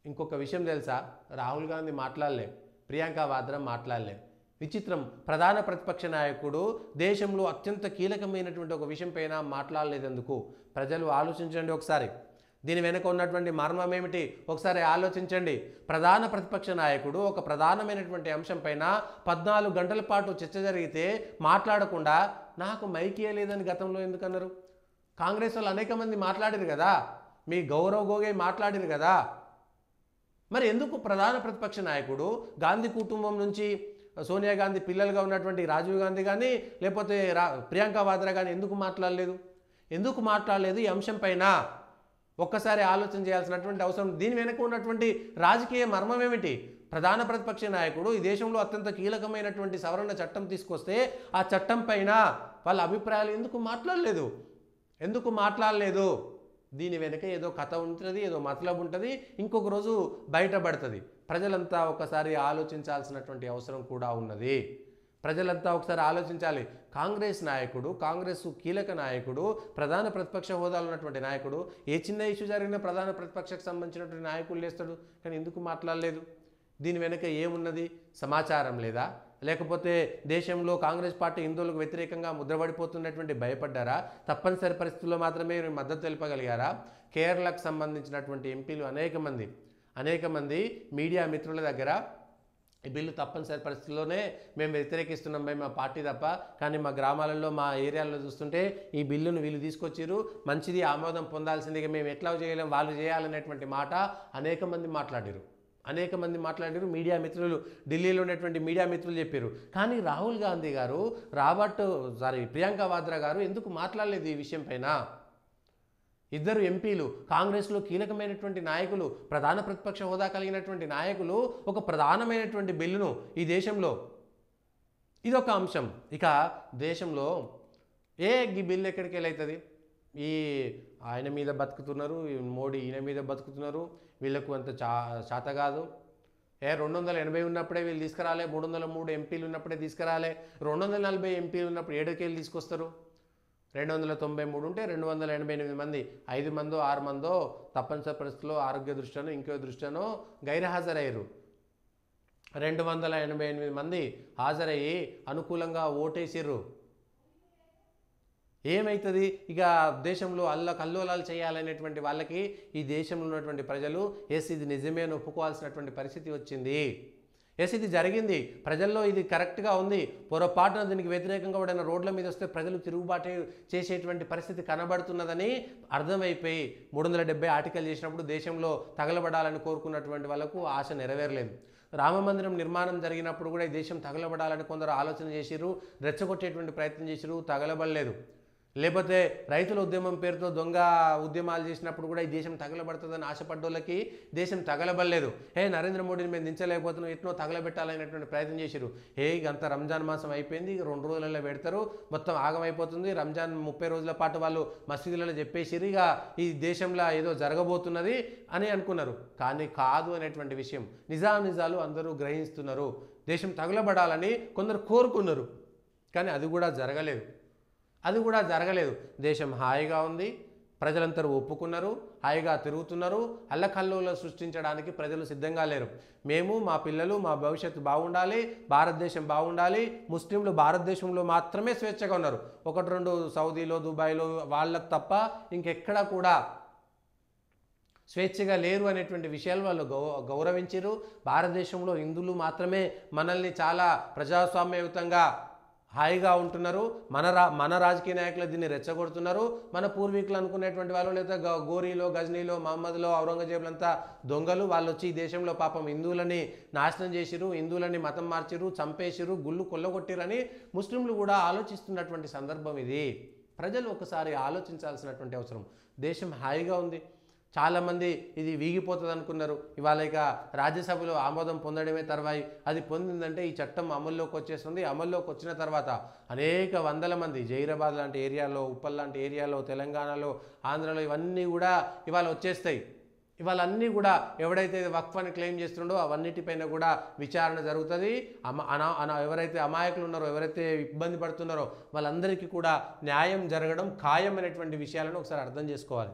ఇంకొక విషయం తెలుసా? రాహుల్ గాంధీ మాట్లాడలే, ప్రియాంక వాద్రా మాట్లాడలే. విచిత్రం, ప్రధాన ప్రతిపక్ష నాయకుడు దేశంలో అత్యంత కీలకమైనటువంటి ఒక విషయం పైన మాట్లాడలేదెందుకు? ప్రజలు ఆలోచించండి ఒకసారి. దీని వెనుక ఉన్నటువంటి మర్మం ఏమిటి ఒకసారి ఆలోచించండి. ప్రధాన ప్రతిపక్ష నాయకుడు ఒక ప్రధానమైనటువంటి అంశం పైన 14 గంటల పాటు చర్చ జరిగితే మాట్లాడకుండా నాకు మైకే లేదని గతంలో ఎందుకన్నారు? కాంగ్రెస్ వాళ్ళు అనేక మంది మాట్లాడారు కదా, మీ గౌరవ్ గోగోయ్ మాట్లాడారు కదా. మరి ఎందుకు ప్రధాన ప్రతిపక్ష నాయకుడు గాంధీ కుటుంబం నుంచి సోనియా గాంధీ పిల్లలుగా ఉన్నటువంటి రాజీవ్ గాంధీ కానీ లేకపోతే ప్రియాంక వాద్రా కానీ ఎందుకు మాట్లాడలేదు? ఎందుకు మాట్లాడలేదు ఈ అంశం పైన ఒక్కసారి ఆలోచన చేయాల్సినటువంటి అవసరం. దీని వెనుక ఉన్నటువంటి రాజకీయ మర్మం ఏమిటి? ప్రధాన ప్రతిపక్ష నాయకుడు ఈ దేశంలో అత్యంత కీలకమైనటువంటి సవరణ చట్టం తీసుకొస్తే ఆ చట్టం పైన వాళ్ళ అభిప్రాయాలు ఎందుకు మాట్లాడలేదు? ఎందుకు మాట్లాడలేదు? దీని వెనుక ఏదో కథ ఉంటుంది, ఏదో మతలబు ఉంటుంది, ఇంకొక రోజు బయటపడుతుంది. ప్రజలంతా ఒకసారి ఆలోచించాల్సినటువంటి అవసరం కూడా ఉన్నది. ప్రజలంతా ఒకసారి ఆలోచించాలి. కాంగ్రెస్ నాయకుడు, కాంగ్రెస్ కీలక నాయకుడు, ప్రధాన ప్రతిపక్ష హోదాలో ఉన్నటువంటి నాయకుడు ఏ చిన్న ఇష్యూ జరిగినా ప్రధాన ప్రతిపక్షకు సంబంధించినటువంటి నాయకులు లేస్తాడు, కానీ ఎందుకు మాట్లాడలేదు? దీని వెనుక ఏమున్నది? సమాచారం లేదా? లేకపోతే దేశంలో కాంగ్రెస్ పార్టీ హిందువులకు వ్యతిరేకంగా ముద్రపడిపోతున్నటువంటి భయపడ్డారా? తప్పనిసరి పరిస్థితుల్లో మాత్రమే మద్దతు తెలుపగలిగారా? కేరళకు సంబంధించినటువంటి ఎంపీలు అనేక మంది మీడియా మిత్రుల దగ్గర ఈ బిల్లు తప్పనిసరి పరిస్థితుల్లోనే మేము వ్యతిరేకిస్తున్నాం మా పార్టీ తప్ప, కానీ మా గ్రామాలలో మా ఏరియాలో చూస్తుంటే ఈ బిల్లును వీళ్ళు తీసుకొచ్చారు, మంచిది, ఆమోదం పొందాల్సిందిగా, మేము ఎట్లా చేయలేం, వాళ్ళు చేయాలనేటువంటి మాట అనేక మంది మాట్లాడారు. మీడియా మిత్రులు, ఢిల్లీలో ఉన్నటువంటి మీడియా మిత్రులు చెప్పారు. కానీ రాహుల్ గాంధీ గారు, ప్రియాంక వాద్రా గారు ఎందుకు మాట్లాడలేదు ఈ విషయం పైన? ఇద్దరు ఎంపీలు, కాంగ్రెస్లో కీలకమైనటువంటి నాయకులు, ప్రధాన ప్రతిపక్ష హోదా కలిగినటువంటి నాయకులు ఒక ప్రధానమైనటువంటి బిల్లును ఈ దేశంలో, ఇదొక అంశం. ఇక దేశంలో ఈ బిల్లు ఎక్కడికి వెళ్ళవుతుంది? ఈ ఆయన మీద బతుకుతున్నారు, మోడీ ఈయన మీద బతుకుతున్నారు, వీళ్ళకు అంత చేత కాదు. 280 ఉన్నప్పుడే వీళ్ళు తీసుకురాలే, 303 ఎంపీలు ఉన్నప్పుడే తీసుకురాలే, 240 ఎంపీలు ఉన్నప్పుడు ఏడుకేళ్ళు తీసుకొస్తారు. 293 ఉంటే 288 మంది, 5 మందో 6 మందో తప్పనిసరి పరిస్థితుల్లో ఆరోగ్య దృష్ట్యానో ఇంకో దృష్ట్యానో గైర్హాజరయ్యారు. 288 మంది హాజరయ్యి అనుకూలంగా ఓటేసిర్రు. ఏమవుతుంది? ఇక దేశంలో కల్లోలాలు చేయాలనేటువంటి వాళ్ళకి ఈ దేశంలో ఉన్నటువంటి ప్రజలు ఇది నిజమే అని ఒప్పుకోవాల్సినటువంటి పరిస్థితి వచ్చింది. ఇది జరిగింది, ప్రజల్లో ఇది కరెక్ట్గా ఉంది. పొరపాటున దీనికి వ్యతిరేకంగా కూడా రోడ్ల మీద వస్తే ప్రజలు తిరుగుబాటు చేసేటువంటి పరిస్థితి కనబడుతున్నదని అర్థమైపోయి 370 ఆర్టికల్ చేసినప్పుడు దేశంలో తగలబడాలని కోరుకున్నటువంటి వాళ్ళకు ఆశ నెరవేరలేదు. రామమందిరం నిర్మాణం జరిగినప్పుడు కూడా ఈ దేశం తగలబడాలని కొందరు ఆలోచన చేసిరు, రెచ్చగొట్టేటువంటి ప్రయత్నం చేసిరు, తగలబడలేదు. లేకపోతే రైతుల ఉద్యమం పేరుతో దొంగ ఉద్యమాలు చేసినప్పుడు కూడా ఈ దేశం తగలబడుతుందని ఆశపడ్డోళ్ళకి దేశం తగలబడలేదు. నరేంద్ర మోడీని మేము దించలేకపోతున్నాం, ఎట్నో తగలబెట్టాలనేటువంటి ప్రయత్నం చేశారు. అంత రంజాన్ మాసం అయిపోయింది, 2 రోజులలో పెడతారు, మొత్తం ఆగమైపోతుంది, రంజాన్ 30 రోజుల పాటు వాళ్ళు మసీదులలో చెప్పేసిరు, ఇక ఈ దేశంలో ఏదో జరగబోతున్నది అని అనుకున్నారు. కానీ కాదు అనేటువంటి విషయం నిజాలు అందరూ గ్రహిస్తున్నారు. దేశం తగలబడాలని కొందరు కోరుకున్నారు, కానీ అది కూడా జరగలేదు. దేశం హాయిగా ఉంది, ప్రజలందరూ ఒప్పుకున్నారు, హాయిగా తిరుగుతున్నారు. అల్లకల్లోలు సృష్టించడానికి ప్రజలు సిద్ధంగా లేరు. మేము, మా పిల్లలు, మా భవిష్యత్తు బాగుండాలి, భారతదేశం బాగుండాలి, ముస్లింలు భారతదేశంలో మాత్రమే స్వేచ్ఛగా ఉన్నారు. 1-2 సౌదీలో, దుబాయ్లో వాళ్ళకు తప్ప ఇంకెక్కడా కూడా స్వేచ్ఛగా లేరు అనేటువంటి విషయాలు వాళ్ళు గౌరవించారు. భారతదేశంలో హిందువులు మాత్రమే మనల్ని చాలా ప్రజాస్వామ్యయుతంగా హాయిగా ఉంటున్నారు, మన రాజకీయ నాయకులు దీన్ని రెచ్చగొడుతున్నారు. మన పూర్వీకులు అనుకునేటువంటి వాళ్ళు, లేదా గోరీలో, గజనీలో, మహమ్మద్లో, ఔరంగజేబులంతా దొంగలు, వాళ్ళు వచ్చి ఈ దేశంలో పాపం హిందువులని నాశనం చేసిరు, హిందువులని మతం మార్చిరు, చంపేసిరు, గుళ్ళు కొల్లగొట్టిరని ముస్లింలు కూడా ఆలోచిస్తున్నటువంటి సందర్భం ఇది. ప్రజలు ఒకసారి ఆలోచించాల్సినటువంటి అవసరం. దేశం హాయిగా ఉంది, చాలామంది ఇది వీగిపోతుంది అనుకున్నారు. ఇవాళ ఇక రాజ్యసభలో ఆమోదం పొందడమే తర్వాయి. అది పొందిందంటే ఈ చట్టం అమల్లోకి వచ్చేస్తుంది. అమల్లోకి వచ్చిన తర్వాత అనేక వందల మంది జైరాబాద్ లాంటి ఏరియాలో, ఉప్పల్ లాంటి ఏరియాలో, తెలంగాణలో, ఆంధ్రలో ఇవన్నీ కూడా ఇవాళ వచ్చేస్తాయి. ఇవాళ అన్నీ కూడా ఎవడైతే వక్ఫ్ అని క్లెయిమ్ చేస్తుండో అవన్నిటిపైన కూడా విచారణ జరుగుతుంది. ఎవరైతే అమాయకులు ఉన్నారో, ఎవరైతే ఇబ్బంది పడుతున్నారో వాళ్ళందరికీ కూడా న్యాయం జరగడం ఖాయం అనేటువంటి విషయాలను ఒకసారి అర్థం చేసుకోవాలి.